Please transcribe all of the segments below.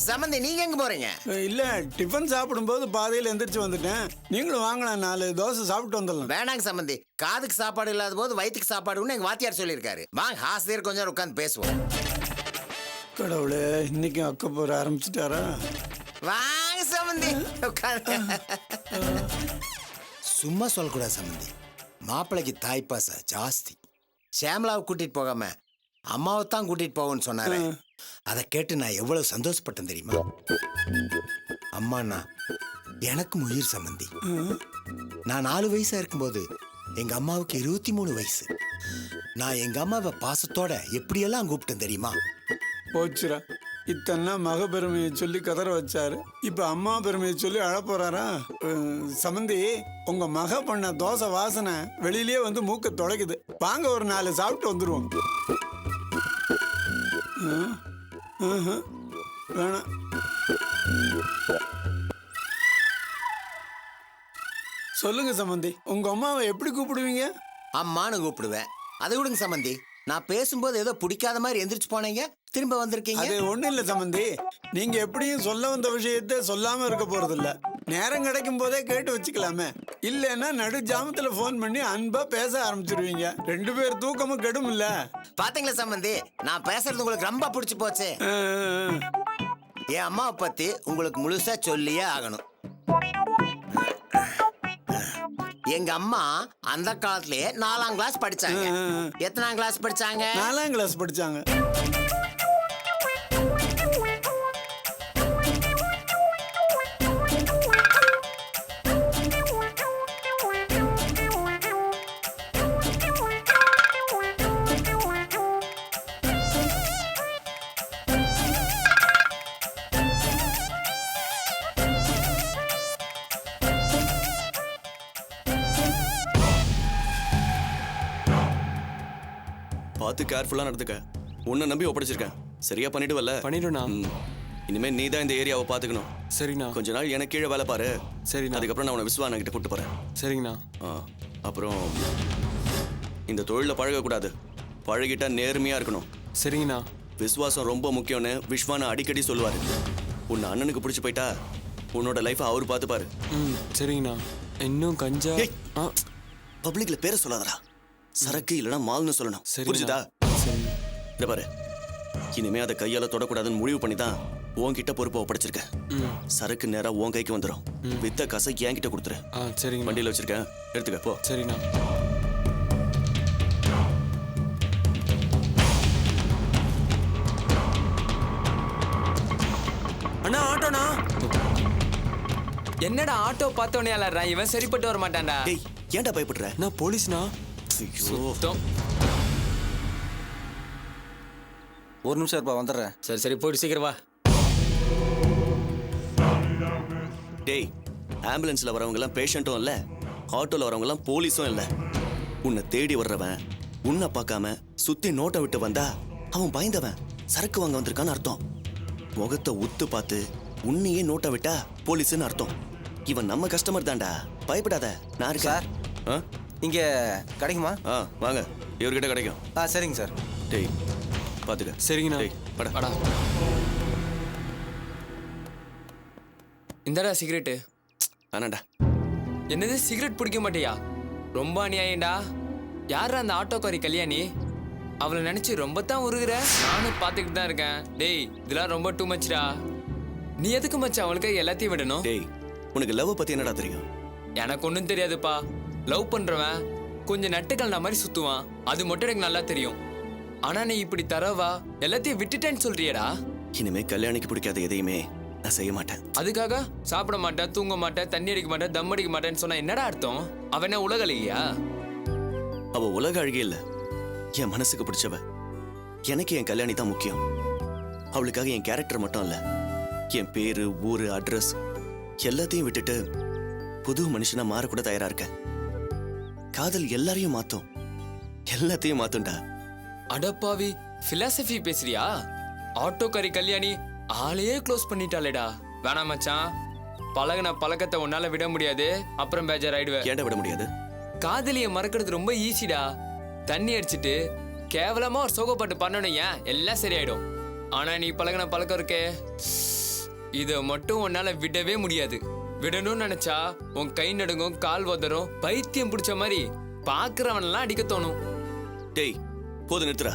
சம்பந்தி நீங்க எங்க போறீங்க? இல்ல டிஃபன் சாப்பிடும்போது பாதையில் எந்திரிச்சு வந்துட்டேன். நீங்களும் வாங்கலாம், 4 தோசை சாப்பிட்டு வந்துடலாம். வேணாங்க சம்பந்தி, காதுக்கு சாப்பாடு இல்லாத போது வயிற்றுக்கு சாப்பாடுன்னு எங்க வாத்தியார் சொல்லியிருக்காரு. வாங்க ஆசிரியர் கொஞ்சம் நேரம் உட்காந்து பேசுவோம். கடவுளே, இன்னைக்கும் அக்க போற ஆரம்பிச்சுட்டாரா? வாங்க சம்பந்தி உட்காந்து. சும்மா சொல்லக்கூடாது சம்பந்தி, மாப்பிள்ளைக்கு தாய்ப்பாச ஜாஸ்தி. ஷியாமலாவை கூட்டிட்டு போகாம அம்மாவை தான் கூட்டிட்டு போவோன்னு சொன்னாரு. அதை கேட்டு நான் எவ்வளவு சந்தோஷப்பட்டேன் தெரியுமா? அம்மாண்ணா எனக்கு உயிர் சம்பந்தி. நான் 4 வயசா இருக்கும்போது எங்க அம்மாவுக்கு 23 வயசு. நான் எங்க அம்மாவை பாசத்தோட எப்படியெல்லாம் கூப்பிட்டேன் தெரியுமா? போச்சுரா, இத்தனை மக பெருமையை சொல்லி கதற வச்சாரு, இப்ப அம்மா பெருமையை சொல்லி அழ போறாரா? சம்பந்தி, உங்க மக பண்ண தோசை வாசனை வெளியிலேயே வந்து மூக்க தொலைக்குது. வாங்க ஒரு 4 சாப்பிட்டு வந்துருவோம். வேணாம். சொல்லுங்க சம்பந்தி, உங்க அம்மாவை எப்படி கூப்பிடுவீங்க? அம்மானு கூப்பிடுவேன். அதை விடுங்க சம்பந்தி, நான் பேசும்போது ஏதோ பிடிக்காத மாதிரி எந்திரிச்சு போனீங்க, திரும்ப வந்திருக்கீங்க. அது ஒண்ணும் இல்ல சம்பந்தி, நீங்க எப்படியும் சொல்ல வந்த விஷயத்த சொல்லாம இருக்க போறது இல்ல. நேரம் கிடைக்கும் போதே கேட்டு வச்சுக்கலாமே. இல்லைன்னா நடு ஜாமத்துல போன் பண்ணி அன்பா பேச ஆரம்பிச்சிருவீங்க. 2 பேர் தூக்கமும் கெடும் இல்ல. பாத்தீங்களா சம்பந்தி, நான் பேசுறது உங்களுக்கு ரொம்ப பிடிச்சு போச்சு. என் அம்மாவை பத்தி உங்களுக்கு முழுசா சொல்லியே ஆகணும். எங்க அம்மா அந்த காலத்திலேயே 4ஆம் கிளாஸ் படிச்சாங்க. எத்தனாம் கிளாஸ் படிச்சாங்க? 4ஆம் கிளாஸ் படிச்சாங்க. பார்த்து கேர்ஃபுல்லா நடந்துக்க. உன்னை நம்பி ஒப்படைச்சிருக்கேன், சரியா பண்ணிடுவல்ல? பண்ணிடுண்ணா. இனிமே நீ தான் இந்த ஏரியாவை பார்த்துக்கணும். சரிண்ணா. கொஞ்ச நாள் எனக்கு கீழே வேலை பாரு. சரிண்ணா. அதுக்கப்புறம் நான் உன்னை விஸ்வான கிட்ட கூட்டு போறேன். சரிங்கண்ணா. அப்புறம் இந்த தொழில பழகக்கூடாது, பழகிட்டா நேர்மையா இருக்கணும். சரிங்கண்ணா. விசுவாசம் ரொம்ப முக்கியம்னு விஸ்வான அடிக்கடி சொல்லுவாரு. உன் அண்ணனுக்கு பிடிச்சி போயிட்டா உன்னோட லைஃபை அவர் பார்த்துப்பாரு. சரிங்கண்ணா. இன்னும் கஞ்சா பப்ளிக்ல பேரை சொல்லாதடா. சரக்கு இல்லைன்னா மால்னு சொல்லணும், புரிஞ்சுதா? இத பாரு, இனிமே அதை கையால தொடக்கூடாதுன்னு முடிவு பண்ணி தான் உன்கிட்ட பொறுப்பை ஒப்படைச்சிருக்கேன். சரக்கு நேரா உன் கைக்கு வந்துடும். வித்த காசை என்கிட்ட கொடுத்துரு. சரிங்க. வண்டியில வச்சிருக்கேன், எடுத்துக்க போ. சரிண்ணா. அண்ணா ஆட்டோண்ணா. என்னடா ஆட்டோ பார்த்தோன்னே அலறா? இவன் சரிப்பட்டு வர மாட்டான்டா. டேய், ஏன்டா பயப்படுற? நான் போலீஸ்ண்ணா. ஒரு நிமிஷம் இருப்பா, வந்துடுறேன். சரி சரி, போயிட்டு சீக்கிரம் வா. டேய், ஆம்புலன்ஸ்ல வரவங்க எல்லாம் பேஷண்ட்டும் இல்ல, ஆட்டோல வரவங்க எல்லாம் போலீஸும் இல்ல. உன்னை தேடி வர்றவன் உன்னை பார்க்காம சுத்தி நோட்டை விட்டு வந்தா அவன் பயந்தவன், சரக்கு வாங்க வந்திருக்கான்னு அர்த்தம். முகத்தை உத்து பார்த்து உன்னையே நோட்டை விட்டா போலீஸ்ன்னு அர்த்தம். இவன் நம்ம கஸ்டமர் தான்டா, பயப்படாத. நான் இருக்கேன். சார், இங்க கிடைக்குமா? வாங்க, இவர்கிட்ட கிடைக்கும். சரிங்க சார். டேய் பாத்துக்க. சரிங்கண்ணா. டேய் படா. இந்தடா சிகரெட்டு. ஆனாடா. என்னது சிகரெட் பிடிக்க மாட்டியா? ரொம்ப அநியாயம்டா. யாரா அந்த ஆட்டோக்காரி கல்யாணி? அவளை நினைச்சு ரொம்ப தான் உருகுற. நானும் பார்த்துக்கிட்டு தான் இருக்கேன். டேய், இதெல்லாம் ரொம்ப டூ மச்டா. நீ எதுக்கு மச்சான் அவளுக்கு எல்லாத்தையும் விடணும்? டேய், உனக்கு லவ் பத்தி என்னடா தெரியும்? எனக்கு ஒன்றும் தெரியாதுப்பா. லவ் பண்றவன் கொஞ்சம் நட்டுக்கல்னா மாதிரி சுத்துவான், அது மட்டும் எனக்கு நல்லா தெரியும். ஆனா நீ இப்படி தரவா எல்லாத்தையும் விட்டுட்டேன்னு சொல்றியடா. இனிமே கல்யாணிக்கு பிடிக்காத எதையுமே நான் செய்ய மாட்டேன். அதுக்காக சாப்பிட மாட்டேன், தூங்க மாட்டேன், தண்ணி அடிக்க மாட்டேன், தம் அடிக்க மாட்டேன்னு சொன்னா என்னடா அர்த்தம்? அவன் என்ன உலக அழகியா? அவ உலக அழகே இல்ல, என் மனசுக்கு பிடிச்சவ. எனக்கு என் கல்யாணி தான் முக்கியம். அவளுக்காக என் கேரக்டர் மட்டும் இல்ல, என் பேரு, ஊரு, அட்ரஸ் எல்லாத்தையும் விட்டுட்டு புது மனுஷனா மாறக்கூட தயாரா இருக்கேன். காதல் எல்லாரையும் மாத்தும், எல்லாத்தையும் மாத்தும்டா. அடப்பாவி, பிலாசபி பேசுறியா? ஆட்டோக்காரி கல்யாணி ஆளையே க்ளோஸ் பண்ணிட்டாளேடா. வேணாம் மச்சான், பழகின பழக்கத்தை உன்னால விட முடியாது, அப்புறம் பேஜர் ஆயிடுவேன். ஏன்டா விட முடியாது? காதலிய மறக்கிறது ரொம்ப ஈஸிடா. தண்ணி அடிச்சிட்டு கேவலமா ஒரு சோகப்பாட்டு பண்ணணும், ஏன் எல்லாம் சரியாயிடும். ஆனா நீ பழகின பழக்கம் இருக்கே, இதை மட்டும் உன்னால விடவே முடியாது. விடணும்னு நினைச்சா உன் கை நடுங்கும், கால் உதறும், பைத்தியம் பிடிச்ச மாதிரி பாக்குறவனெல்லாம் அடிக்க தோணும். டேய் போது நிறுத்துறா.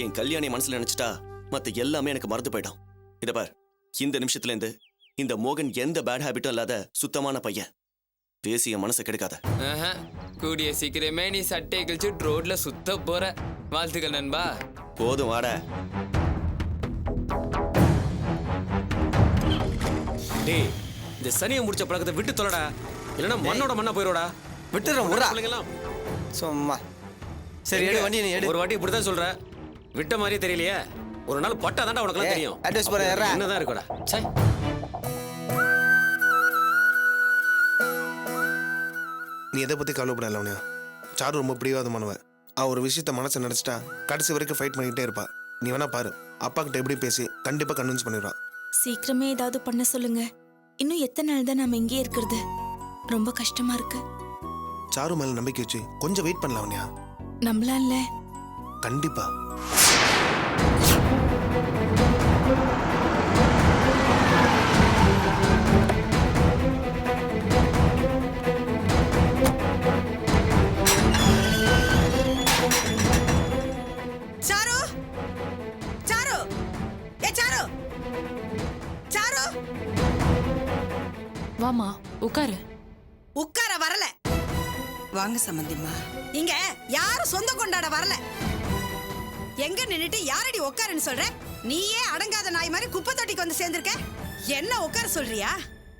என் கல்யாணி மனசுல நினைச்சிட்டா மத்த எல்லாமே எனக்கு மறந்து போயிடும். இத பார், இந்த நிமிஷத்துல இருந்து இந்த மோகன் எந்த பேட் ஹாபிட்டும் இல்லாத சுத்தமான பையன். பேசிய மனசை கெடுக்காத. ஆஹா, கூடிய சீக்கிரமே நீ சட்டையை கழிச்சு ரோட்ல சுத்த போற. வாழ்த்துக்கள் நண்பா. போதும் வாட. டேய் இந்த சனியை முடிச்ச பழக்கத்தை விட்டு தொலைடா, இல்லைன்னா மண்ணோட மண்ணா போயிரோடா. விட்டுறேன் விட்றா பிள்ளைங்களாம் சும்மா. சரி எடு வண்டி, நீ எடு. ஒரு வாட்டி இப்படிதான் சொல்ற, விட்ட மாதிரியே தெரியலையே. ஒரு நாள் பட்டா தாண்டா உனக்குலாம் தெரியும். அட்வைஸ் போறேன் ஏறா. என்னதான் இருக்குடா. சே நீ எதை பற்றி கவலைப்படல லவண்யா. சாரு ரொம்ப பிடிவாதமானவன். அவன் ஒரு விஷயத்த மனசை நினச்சிட்டா கடைசி வரைக்கும் ஃபைட் பண்ணிக்கிட்டே இருப்பா. நீ வேணா பாரு, அப்பா கிட்ட எப்படி பேசி கண்டிப்பாக கன்வின்ஸ் பண்ணிடுவான். சீக்கிரமே ஏதாவது பண்ண சொல்லுங்க. இன்னும் எத்தனை நாள் தான் நாம இங்கே இருக்கிறது? ரொம்ப கஷ்டமா இருக்கு. சாரு மேலே நம்பிக்கை வச்சு கொஞ்சம் வெயிட் பண்ணல லவண்யா. நம்பலாம்ல? கண்டிப்பா. சாரு, சாரு, ஏ சாரு, சாரு, வாமா உட்காரு. உட்கார வரல. வாங்க சம்பந்திம்மா. இங்க யாரும் சொந்த கொண்டாட வரல. எங்க நின்னுட்டு யாரடி உட்காருன்னு சொல்ற? நீயே அடங்காத நாய் மாதிரி குப்பை தொட்டிக்கு வந்து சேர்ந்திருக்க. என்ன உட்கார சொல்றியா?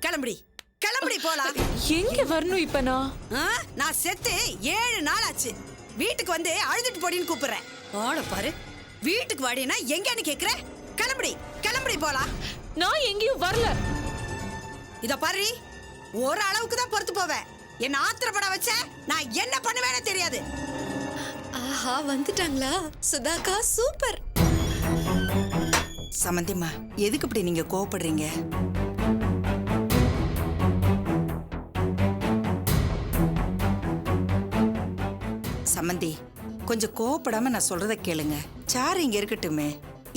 கிளம்புடி, கிளம்புடி போலாம். எங்க வரணும் இப்ப நான்? நான் செத்து 7 நாள் ஆச்சு. வீட்டுக்கு வந்து அழுதுட்டு போடின்னு கூப்பிடுறேன். ஓட பாரு. வீட்டுக்கு வாடினா எங்கன்னு கேக்குற? கிளம்புடி, கிளம்புடி போலாம். நான் எங்கேயும் வரல. இத பாரு, ஒரு அளவுக்கு தான் பொறுத்து போவேன். என்ன ஆத்திரப்பட வச்ச நான் என்ன பண்ணுவேன்னு தெரியாது. ஆஹா, வந்துட்டாங்களா? சுதாக்கா சூப்பர். சமந்திம்மா, எதுக்கு இப்படி நீங்க கோவப்படுறீங்க? சமந்தி, கொஞ்சம் கோவப்படாம நான் சொல்றத கேளுங்க. சாரு இங்க இருக்கட்டுமே.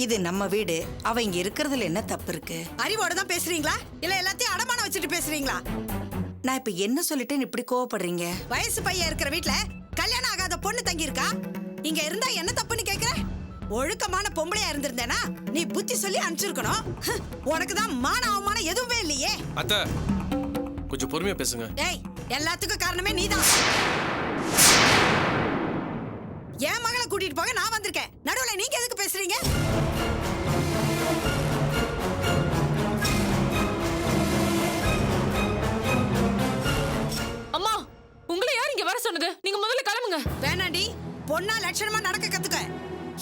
இது நம்ம வீடு. அவ இங்க இருக்கிறதுல என்ன தப்பு இருக்கு? அறிவோட தான் பேசுறீங்களா இல்ல எல்லாத்தையும் அடமான வச்சுட்டு பேசுறீங்களா? நான் இப்ப என்ன சொல்லிட்டேன்னு இப்படி கோவப்படுறீங்க? வயசு பையன் இருக்கிற வீட்ல கல்யாணம் ஆகாத பொண்ணு தங்கி இருக்கா. இங்க இருந்தா என்ன தப்புன்னு கேக்குற? ஒழுக்கமான பொம்பளையா இருந்திருந்தேனா நீ புத்தி சொல்லி அனுப்பிச்சிருக்கணும். உனக்கு தான் மான அவமானம் எதுவுமே இல்லையே. அத்தை கொஞ்சம் பொறுமையா பேசுங்க. டேய், எல்லாத்துக்கும் காரணமே நீதான். என் மகளை கூட்டிட்டு போக நான் வந்திருக்கேன். நடுவுல நீங்க எதுக்கு பேசுறீங்க? அம்மா, உங்களை யார் இங்க வர சொன்னது? நீங்க முதல்ல கிளம்புங்க. வேணாண்டி, பொண்ணா லட்சணமா நடக்க கத்துக்க.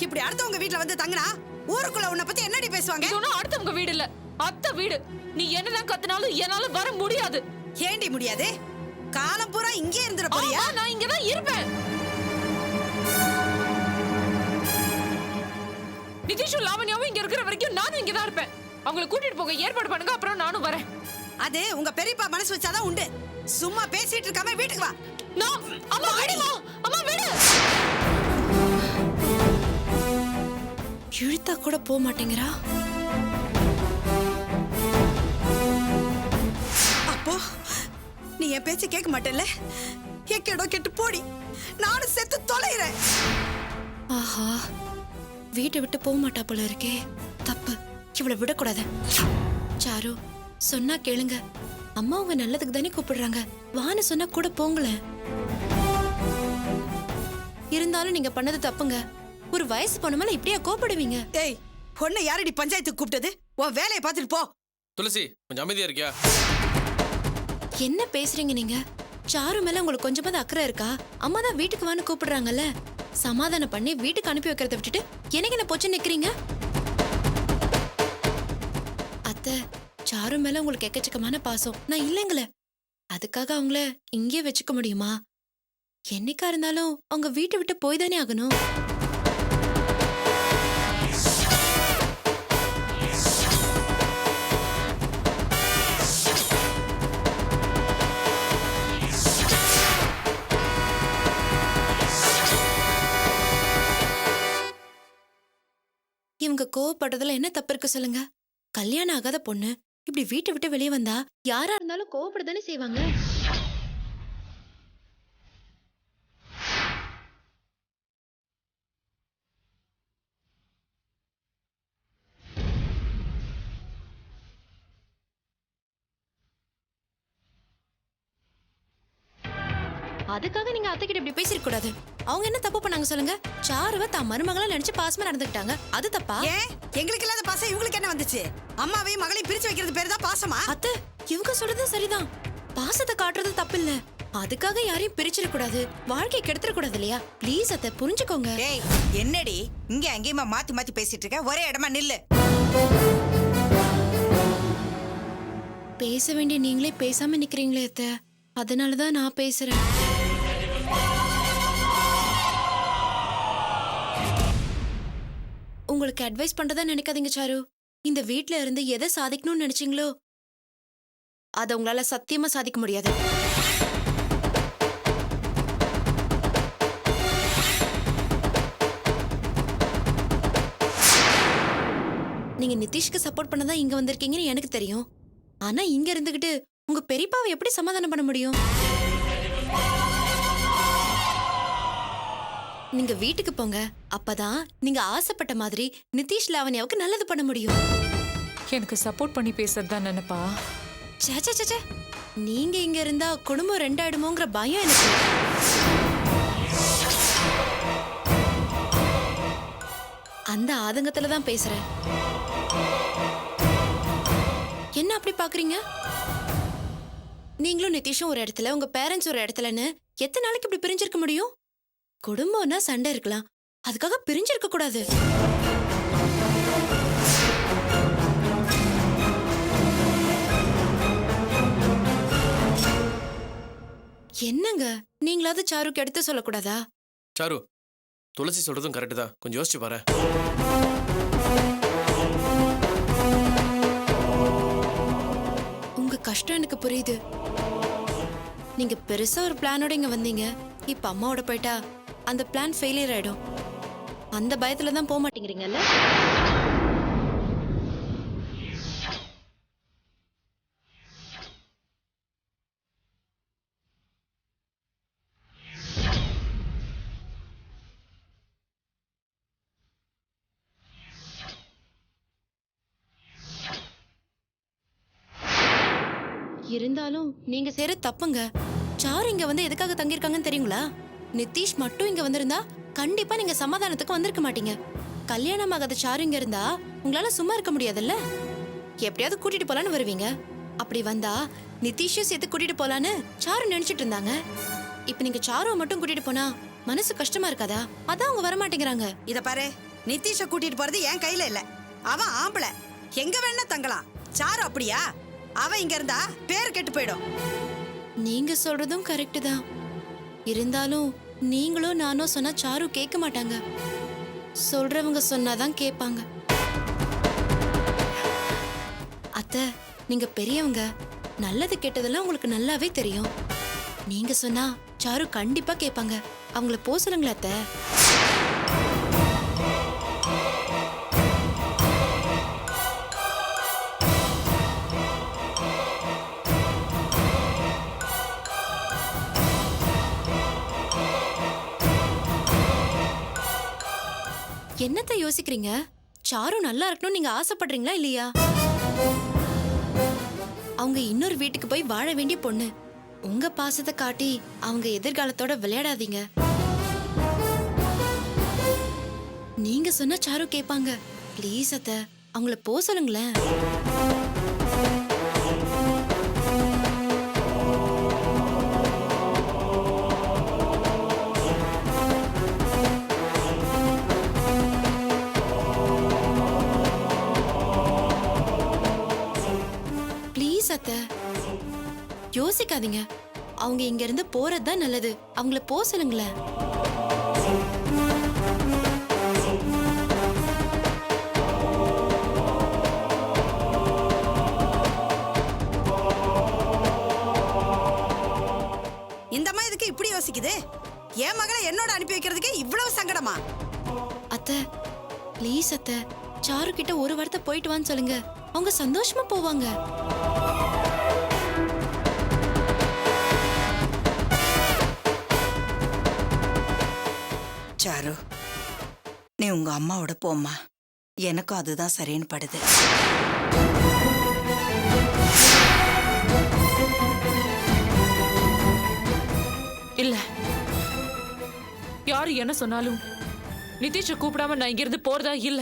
இப்படி அடுத்தவங்க வீட்ல வந்து தங்கினா ஊருக்குள்ள உன்னை பத்தி என்னடி பேசுவாங்க? இது ஒண்ணும் அடுத்தவங்க வீடு இல்ல, அத்தை வீடு. நீ என்னதான் கத்துனாலும் என்னால வர முடியாது. ஏண்டி முடியாது? காலம் பூரா இங்கே இருந்துட போறியா? நான் இங்கதான் இருப்பேன். நிதிஷும் லாவண்யாவும் இங்க இருக்கிற வரைக்கும் நானும் இங்கதான் இருப்பேன். அவங்களை கூட்டிட்டு போக ஏற்பாடு பண்ணுங்க, அப்புறம் நானும் வரேன். அது உங்க பெரியப்பா மனசு வச்சாதான் உண்டு. சும்மா பேசிட்டு இருக்காம வீட்டுக்கு வா. நான் அம்மா விடுமா, அம்மா விடு. இழுத்தா கூட போக மாட்டேங்கிறா. அப்போ நீ என் பேச்ச கேட்க மாட்டேல்ல? கேட்கடோ கெட்டு போடி. நானும் செத்து தொலைறேன். ஆஹா, வீட்டை விட்டு போக மாட்டா போல இருக்கே. தப்பு, இவளை விடக்கூடாது. சாரு, சொன்னா கேளுங்க. அம்மா உங்க நல்லதுக்கு தானே கூப்பிடுறாங்க. வான்னு சொன்னா கூட போங்களேன். இருந்தாலும் நீங்க பண்ணது தப்புங்க. ஒரு வயசு பொண்ணு மேல இப்படியா கோபப்படுவீங்க? ஏய், பொண்ணை யாரடி பஞ்சாயத்துக்கு கூப்பிட்டது? உன் வேலையை பார்த்துட்டு போ. துளசி கொஞ்சம் அமைதியா இருக்கியா? என்ன பேசுறீங்க நீங்க? சாரு மேல உங்களுக்கு கொஞ்சமாவது அக்கறை இருக்கா? அம்மா தான் வீட்டுக்கு வான்னு கூப்பிடுறாங்கல்ல. சமாதானம் பண்ணி வீட்டுக்கு அனுப்பி வைக்கிறத விட்டுட்டு எனக்கு என்ன போச்சு நிக்கிறீங்க? அத்தை, சாரு மேல உங்களுக்கு எக்கச்சக்கமான பாசம். நான் இல்லைங்களே, அதுக்காக அவங்கள இங்கே வச்சுக்க முடியுமா? என்னைக்கா இருந்தாலும் அவங்க வீட்டை விட்டு போய் தானே ஆகணும். இவங்க கோவப்படுறதுல என்ன தப்பு இருக்கு சொல்லுங்க? கல்யாணம் ஆகாத பொண்ணு இப்படி வீட்டை விட்டு வெளியே வந்தா யாரா இருந்தாலும் கோவப்படத்தானே செய்வாங்க. அதுக்காக நீங்க அத்தை கிட்ட இப்படி பேசிருக்க கூடாது. அவங்க என்ன தப்பு பண்ணாங்க சொல்லுங்க? சாருவ தான் மருமகளா நினைச்சு பாசமா நடந்துக்கிட்டாங்க, அது தப்பா? ஏன் எங்களுக்கு இல்லாத பாசம் இவங்களுக்கு என்ன வந்துச்சு? அம்மாவையும் மகளையும் பிரிச்சு வைக்கிறது பேரு தான் பாசமா? அத்தை இவங்க சொல்றது சரிதான், பாசத்தை காட்டுறது தப்பு இல்ல. அதுக்காக யாரையும் பிரிச்சிட கூடாது, வாழ்க்கை கெடுத்துட கூடாது இல்லையா? ப்ளீஸ் அத்தை புரிஞ்சுக்கோங்க. ஏய் என்னடி இங்க அங்கேயுமா மாத்தி மாத்தி பேசிட்டு இருக்க? ஒரே இடமா நில்லு. பேச வேண்டிய நீங்களே பேசாம நிக்கிறீங்களே அத்தை, அதனாலதான் நான் பேசுறேன். உங்களுக்கு அட்வைஸ் பண்றதா நினைக்காதீங்க சாரு. இந்த வீட்ல இருந்து எதை சாதிக்கணும்னு நினைச்சீங்களோ அதை உங்களால சத்தியமா சாதிக்க முடியாது. நீங்க நிதிஷ்க்கு சப்போர்ட் பண்ணதான் இங்க வந்திருக்கீங்கன்னு எனக்கு தெரியும். ஆனா இங்க இருந்துகிட்டு உங்க பெரியப்பாவை எப்படி சமாதானம் பண்ண முடியும்? நீங்க வீட்டுக்கு போங்க, அப்பதான் நீங்க ஆசைப்பட்ட மாதிரி நிதிஷ் லாவண்யாவுக்கு நல்லது பண்ண முடியும். எனக்கு சப்போர்ட் பண்ணி பேசுறது தான் நினைப்பா. சே நீங்க இங்க இருந்தா குடும்பம் ரெண்டாயிடுமோங்கிற பயம் எனக்கு. அந்த ஆதங்கத்துல தான் பேசுறேன். என்ன அப்படி பாக்குறீங்க? நீங்களும் நிதிஷும் ஒரு இடத்துல, உங்க பேரண்ட்ஸ் ஒரு இடத்துலன்னு எத்தனை நாளைக்கு இப்படி பிரிஞ்சிருக்க முடியும்? குடும்பம்னா சண்டை இருக்கலாம், அதுக்காக பிரிஞ்சிருக்க கூடாது. என்னங்க நீங்களாவது சாருக்கு எடுத்து சொல்லக்கூடாதா? சாரு, துளசி சொல்றதும் கரெக்டு தான், கொஞ்சம் யோசிச்சு பாரு. உங்க கஷ்டம் எனக்கு புரியுது. நீங்க பெருசா ஒரு பிளானோட இங்க வந்தீங்க, இப்ப அம்மாவோட போயிட்டா அந்த பிளான் ஃபெயிலியர் ஆயிடும். அந்த பயத்துல தான் போக மாட்டேங்கிறீங்கல்ல? இருந்தாலும் நீங்க செய்யற தப்புங்க. சாரு இங்க வந்து எதுக்காக தங்கியிருக்காங்கன்னு தெரியுங்களா? நிதிஷ் மட்டும் இங்க வந்திருந்தா கண்டிப்பா நீங்க சமாதானத்துக்கு வந்திருக்க மாட்டீங்க. கல்யாணம் ஆகாத சாரு இங்க இருந்தா உங்களால சும்மா இருக்க முடியாதுல்ல? எப்படியாவது கூட்டிட்டு போலான்னு வருவீங்க. அப்படி வந்தா நிதிஷும் சேர்த்து கூட்டிட்டு போலான்னு சாரு நினைச்சிட்டு இருந்தாங்க. இப்ப நீங்க சாருவை மட்டும் கூட்டிட்டு போனா மனசு கஷ்டமா இருக்காதா? அதான் அவங்க வர மாட்டேங்கிறாங்க. இத பாரு, நிதிஷ கூட்டிட்டு போறது என் கையில இல்ல. அவன் ஆம்பளை, எங்க வேணா தங்கலாம். சாரு அப்படியா? அவன் இங்க இருந்தா பேர் கெட்டு போயிடும். நீங்க சொல்றதும் கரெக்ட் தான். இருந்தாலும் நீங்களும் நானும் சொன்னா சாரு கேட்க மாட்டாங்க. சொல்றவங்க சொன்னாதான் கேட்பாங்க. அத்தை நீங்க பெரியவங்க, நல்லது கெட்டதெல்லாம் உங்களுக்கு நல்லாவே தெரியும். நீங்க சொன்னா சாரு கண்டிப்பா கேட்பாங்க. அவங்கள போ சொல்லுங்களா அத்தை? என்னத்தை யோசிக்கிறீங்க? சாரு நல்லா இருக்கணும் நீங்க ஆசைப்படுறீங்களா இல்லையா? அவங்க இன்னொரு வீட்டுக்கு போய் வாழ வேண்டிய பொண்ணு. உங்க பாசத்தை காட்டி அவங்க எதிர்காலத்தோட விளையாடாதீங்க. நீங்க சொன்னா சாரு கேட்பாங்க. ப்ளீஸ் அத்தை அவங்கள போ சொல்லுங்களேன். அத்தை யோசிக்காதீங்க. அவங்க இங்க இருந்து போறதுதான் நல்லது. அவங்கள போ சொல்லுங்களேன். இந்த அம்மா இதுக்கு இப்படி யோசிக்குது? என் மகளை என்னோட அனுப்பி வைக்கிறதுக்கு இவ்வளவு சங்கடமா? அத்தை ப்ளீஸ் அத்தை, சாரு கிட்ட ஒரு வார்த்தை போயிட்டு வான்னு சொல்லுங்க. அவங்க சந்தோஷமா போவாங்க. சாரு, நீ உங்க அம்மாவோட போம்மா. எனக்கும் அதுதான் சரின்னு படுது. இல்ல, யாரு என்ன சொன்னாலும் நிதிஷை கூப்பிடாம நான் இங்கிருந்து போறதா இல்ல.